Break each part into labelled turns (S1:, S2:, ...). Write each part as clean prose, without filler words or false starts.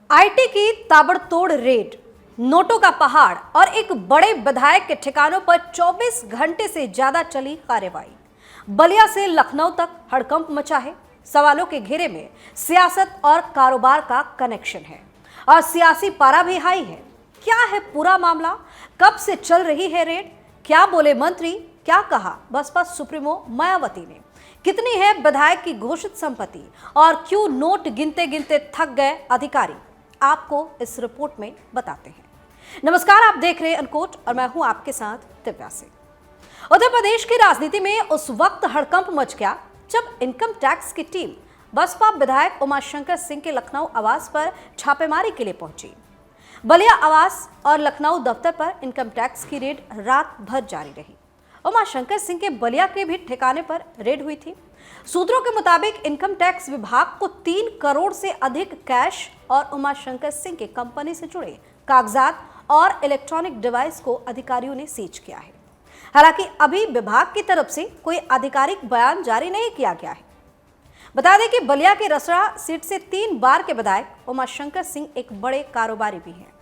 S1: IT की ताबड़तोड़ red, नोटों का पहाड़ और एक बड़े विधायक के ठिकानों पर 24 घंटे से ज्यादा चली कार्रवाई। बलिया से लखनऊ तक हड़कंप मचा है। सवालों के घेरे में सियासत और कारोबार का कनेक्शन है और सियासी पारा भी हाई है। क्या है पूरा मामला? कब से चल रही है रेड? क्या बोले मंत्री? क्या कहा बसपा सुप्रीमो मायावती ने? कितनी है विधायक की घोषित संपत्ति और क्यों नोट गिनते गिनते थक गए अधिकारी? आपको इस रिपोर्ट में बताते हैं। नमस्कार, आप देख रहे हैं अनकोट और मैं हूं आपके साथ दिव्या सिंह। उत्तर प्रदेश की राजनीति में उस वक्त हड़कंप मच गया जब इनकम टैक्स की टीम बसपा विधायक उमाशंकर सिंह के लखनऊ आवास पर छापेमारी के लिए पहुंची। बलिया आवास और लखनऊ दफ्तर पर इनकम टैक्स की रेड रात भर जारी रही। उमाशंकर सिंह के बलिया के भी ठिकाने पर रेड हुई थी। सूत्रों के मुताबिक इनकम टैक्स विभाग को 3 करोड़ से अधिक कैश और उमाशंकर सिंह के कंपनी से जुड़े कागजात और इलेक्ट्रॉनिक डिवाइस को अधिकारियों ने सीज किया है। हालांकि अभी विभाग की तरफ से कोई आधिकारिक बयान जारी नहीं किया गया है। बता दें कि बलिया के रसड़ा सीट से 3 बार के विधायक उमाशंकर सिंह एक बड़े कारोबारी भी हैं।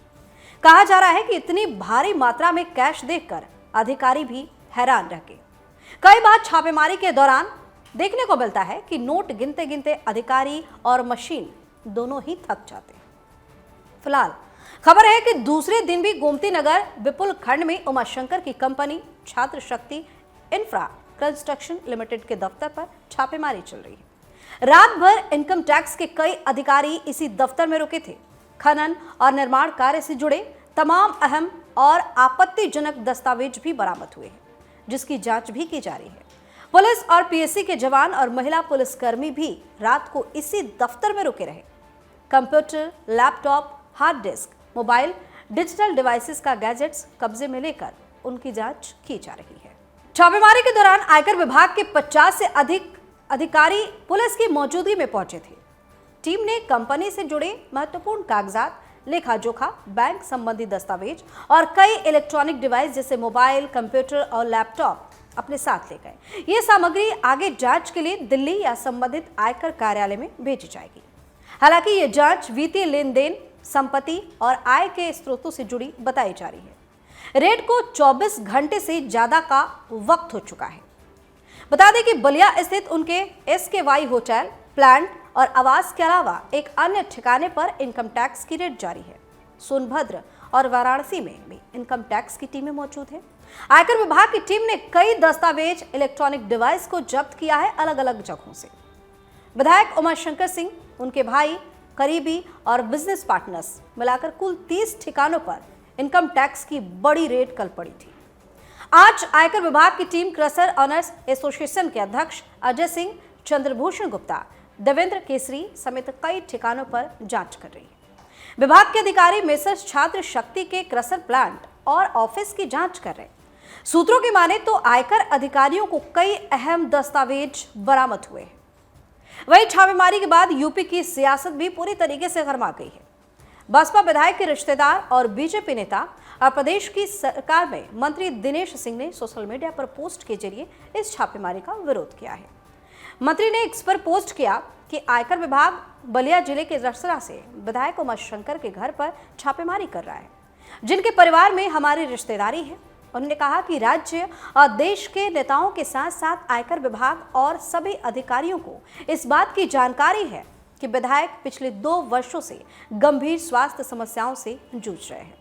S1: कहा जा रहा है कि इतनी भारी मात्रा में कैश देखकर अधिकारी भी हैरान रह गए। कई बार छापेमारी के दौरान देखने को मिलता है कि नोट गिनते गिनते अधिकारी और मशीन दोनों ही थक जाते हैं। फिलहाल खबर है कि दूसरे दिन भी गोमती नगर विपुल खंड में उमाशंकर की कंपनी छात्र शक्ति इंफ्रा कंस्ट्रक्शन लिमिटेड के दफ्तर पर छापेमारी चल रही है। रात भर इनकम टैक्स के कई अधिकारी इसी दफ्तर में रुके थे। खनन और निर्माण कार्य से जुड़े तमाम अहम और आपत्तिजनक दस्तावेज भी बरामद हुए हैं, जिसकी जांच भी की जा रही है। पुलिस और पीएससी के जवान और महिला पुलिसकर्मी भी रात को इसी दफ्तर में रुके रहे। Computer, laptop, hard disk, mobile, digital devices का गैजेट्स कब्जे में लेकर उनकी जांच की जा रही है। छापेमारी के दौरान आयकर विभाग के 50 से अधिक अधिकारी पुलिस की मौजूदगी में पहुंचे थे। टीम ने कंपनी से जुड़े महत्वपूर्ण कागजात, लेखा जोखा, बैंक संबंधी दस्तावेज और कई इलेक्ट्रॉनिक डिवाइस जैसे मोबाइल, कंप्यूटर और लैपटॉप अपने साथ ले गए। ये सामग्री आगे जांच के लिए दिल्ली या संबंधित आयकर कार्यालय में भेजी जाएगी। हालांकि ये जांच वित्तीय लेन देन, संपत्ति और आय के स्रोतों से जुड़ी बताई जा रही है। रेड को 24 घंटे से ज्यादा का वक्त हो चुका है। बता दें कि बलिया स्थित उनके SKY होटल, प्लांट और आवास के अलावा एक अन्य ठिकाने पर इनकम टैक्स की रेड जारी है। सोनभद्र और वाराणसी में भी इनकम टैक्स की टीमें मौजूद हैं। आयकर विभाग की टीम ने कई दस्तावेज, इलेक्ट्रॉनिक डिवाइस को जब्त किया है अलग अलग जगहों से। विधायक उमाशंकर सिंह, उनके भाई, करीबी और बिजनेस पार्टनर्स मिलाकर कुल 30 ठिकानों पर इनकम टैक्स की बड़ी रेड कल पड़ी थी। आज आयकर विभाग की टीम क्रसर ऑनर्स एसोसिएशन के अध्यक्ष अजय सिंह, चंद्रभूषण गुप्ता, देवेंद्र केसरी समेत कई ठिकानों पर जांच कर रही है। विभाग के अधिकारी मेसर्स छात्र शक्ति के क्रसर प्लांट और ऑफिस की जांच कर रहे हैं। सूत्रों की माने तो आयकर अधिकारियों को कई अहम दस्तावेज बरामद हुए हैं। वहीं छापेमारी के बाद यूपी की सियासत भी पूरी तरीके से गरमा गई है। बसपा विधायक के रिश्तेदार और बीजेपी नेता और प्रदेश की सरकार में मंत्री दिनेश सिंह ने सोशल मीडिया पर पोस्ट के जरिए इस छापेमारी का विरोध किया है। मंत्री ने इस पर पोस्ट किया कि आयकर विभाग बलिया जिले के रसड़ा से विधायक उमाशंकर के घर पर छापेमारी कर रहा है, जिनके परिवार में हमारी रिश्तेदारी है। उन्होंने कहा कि राज्य और देश के नेताओं के साथ साथ आयकर विभाग और सभी अधिकारियों को इस बात की जानकारी है कि विधायक पिछले 2 वर्षों से गंभीर स्वास्थ्य समस्याओं से जूझ रहे हैं।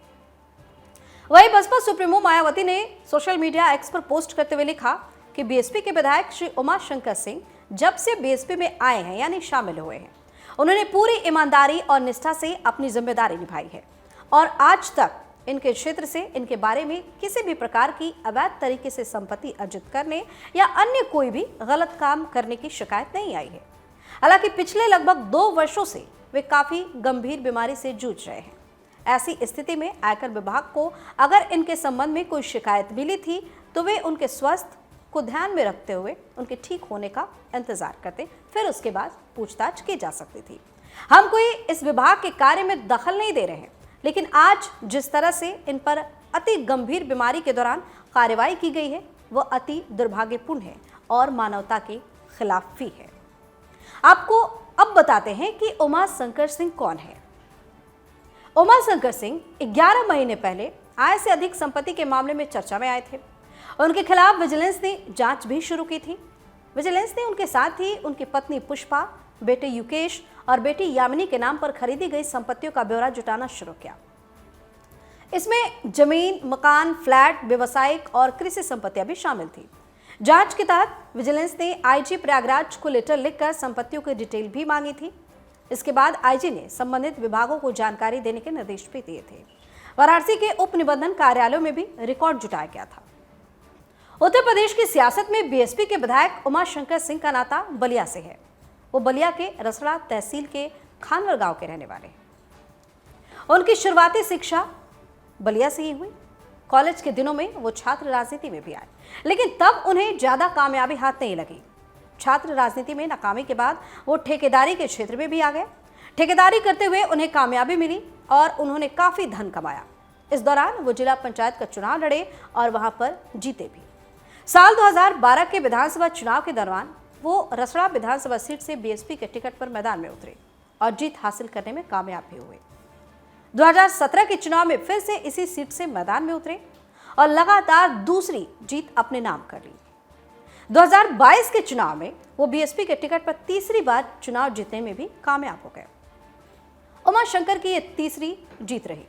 S1: वहीं बसपा सुप्रीमो मायावती ने सोशल मीडिया एक्स पर पोस्ट करते हुए लिखा कि बीएसपी के विधायक श्री उमाशंकर सिंह जब से बीएसपी में आए हैं यानी शामिल हुए हैं, उन्होंने पूरी ईमानदारी और निष्ठा से अपनी जिम्मेदारी निभाई है और आज तक इनके क्षेत्र से इनके बारे में किसी भी प्रकार की अवैध तरीके से संपत्ति अर्जित करने या अन्य कोई भी गलत काम करने की शिकायत नहीं आई है। हालांकि पिछले लगभग 2 वर्षों से वे काफी गंभीर बीमारी से जूझ रहे हैं। ऐसी स्थिति में आयकर विभाग को अगर इनके संबंध में कोई शिकायत मिली थी तो वे उनके स्वास्थ्य को ध्यान में रखते हुए उनके ठीक होने का इंतजार करते, फिर उसके बाद पूछताछ की जा सकती थी। हम कोई इस विभाग के कार्य में दखल नहीं दे रहे हैं, लेकिन आज जिस तरह से इन पर अति गंभीर बीमारी के दौरान कार्रवाई की गई है वह अति दुर्भाग्यपूर्ण है और मानवता के खिलाफ भी है। आपको अब बताते हैं कि उमाशंकर सिंह कौन है। उमाशंकर सिंह 11 महीने पहले आय से अधिक संपत्ति के मामले में चर्चा में आए थे। उनके खिलाफ विजिलेंस ने जांच भी शुरू की थी। विजिलेंस ने उनके साथ ही उनकी पत्नी पुष्पा, बेटे युकेश और बेटी यामिनी के नाम पर खरीदी गई संपत्तियों का ब्यौरा जुटाना शुरू किया। इसमें जमीन, मकान, फ्लैट, व्यवसायिक और कृषि संपत्तियां भी शामिल थी। जांच के तहत विजिलेंस ने आईजी प्रयागराज को लेटर लिखकर संपत्तियों की डिटेल भी मांगी थी। इसके बाद आईजी ने संबंधित विभागों को जानकारी देने के निर्देश भी दिए थे। वाराणसी के उप निबंधन कार्यालयों में भी रिकॉर्ड जुटाया गया था। उत्तर प्रदेश की सियासत में बीएसपी के विधायक उमाशंकर सिंह का नाता बलिया से है। वो बलिया के रसड़ा तहसील के खानवर गांव के रहने वाले हैं। उनकी शुरुआती शिक्षा बलिया से ही हुई। कॉलेज के दिनों में वो छात्र राजनीति में भी आए, लेकिन तब उन्हें ज्यादा कामयाबी हाथ नहीं लगी। छात्र राजनीति में नाकामी के बाद वो ठेकेदारी के क्षेत्र में भी आ गए। ठेकेदारी करते हुए उन्हें कामयाबी मिली और उन्होंने काफी धन कमाया। इस दौरान वो जिला पंचायत का चुनाव लड़े और वहां पर जीते भी। साल 2012 के विधानसभा चुनाव के दौरान वो रसड़ा विधानसभा सीट से बीएसपी के टिकट पर मैदान में उतरे और जीत हासिल करने में कामयाब भी हुए। 2017 के चुनाव में फिर से इसी सीट से मैदान में उतरे और लगातार दूसरी जीत अपने नाम कर ली। 2022 के चुनाव में वो बीएसपी के टिकट पर तीसरी बार चुनाव जीतने में भी कामयाब हो गए। उमाशंकर की ये तीसरी जीत रही।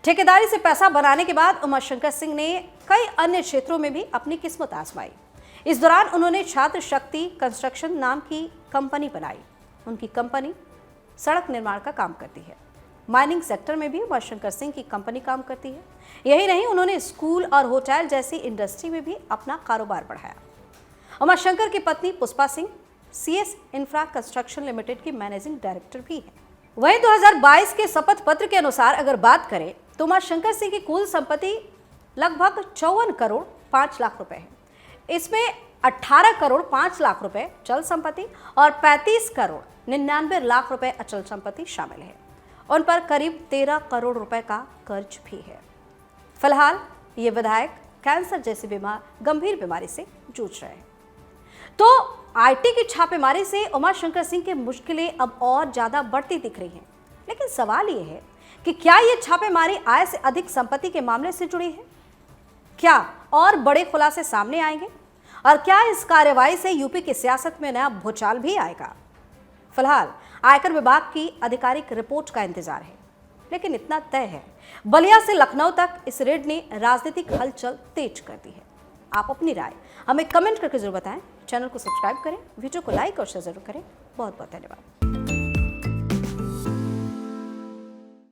S1: ठेकेदारी से पैसा बनाने के बाद उमाशंकर सिंह ने कई अन्य क्षेत्रों में भी अपनी किस्मत आजमाई। इस दौरान उन्होंने छात्र शक्ति कंस्ट्रक्शन नाम की कंपनी बनाई। उनकी कंपनी सड़क निर्माण का काम करती है। माइनिंग सेक्टर में भी उमाशंकर सिंह की कंपनी काम करती है। यही नहीं, उन्होंने स्कूल और होटल जैसी इंडस्ट्री में भी अपना कारोबार बढ़ाया। उमाशंकर की पत्नी Pushpa Singh CS infra construction limited की मैनेजिंग डायरेक्टर भी है। वहीं 2022 के शपथ पत्र के अनुसार अगर बात करें तो उमाशंकर सिंह की कुल संपत्ति लगभग 54 करोड़ 5 लाख रुपए है। इसमें 18 करोड़ 5 लाख रुपए चल संपत्ति और 35 करोड़ 99 लाख रुपए अचल संपत्ति शामिल है। उन पर करीब 13 करोड़ रुपए का कर्ज भी है। फिलहाल ये विधायक कैंसर जैसी गंभीर बीमारी से जूझ रहे हैं। तो आईटी की छापेमारी से उमाशंकर सिंह की मुश्किलें अब और ज्यादा बढ़ती दिख रही हैं। लेकिन सवाल ये है कि क्या ये छापेमारी आय से अधिक संपत्ति के मामले से जुड़ी है? क्या और बड़े खुलासे सामने आएंगे? और क्या इस कार्रवाई से यूपी की सियासत में नया भूचाल भी आएगा? फिलहाल आयकर विभाग की आधिकारिक रिपोर्ट का इंतजार है, लेकिन इतना तय है, बलिया से लखनऊ तक इस रेड ने राजनीतिक हलचल तेज कर दी है। आप अपनी राय हमें कमेंट करके जरूर बताएं। चैनल को सब्सक्राइब करें, वीडियो को लाइक और शेयर जरूर करें। बहुत बहुत धन्यवाद।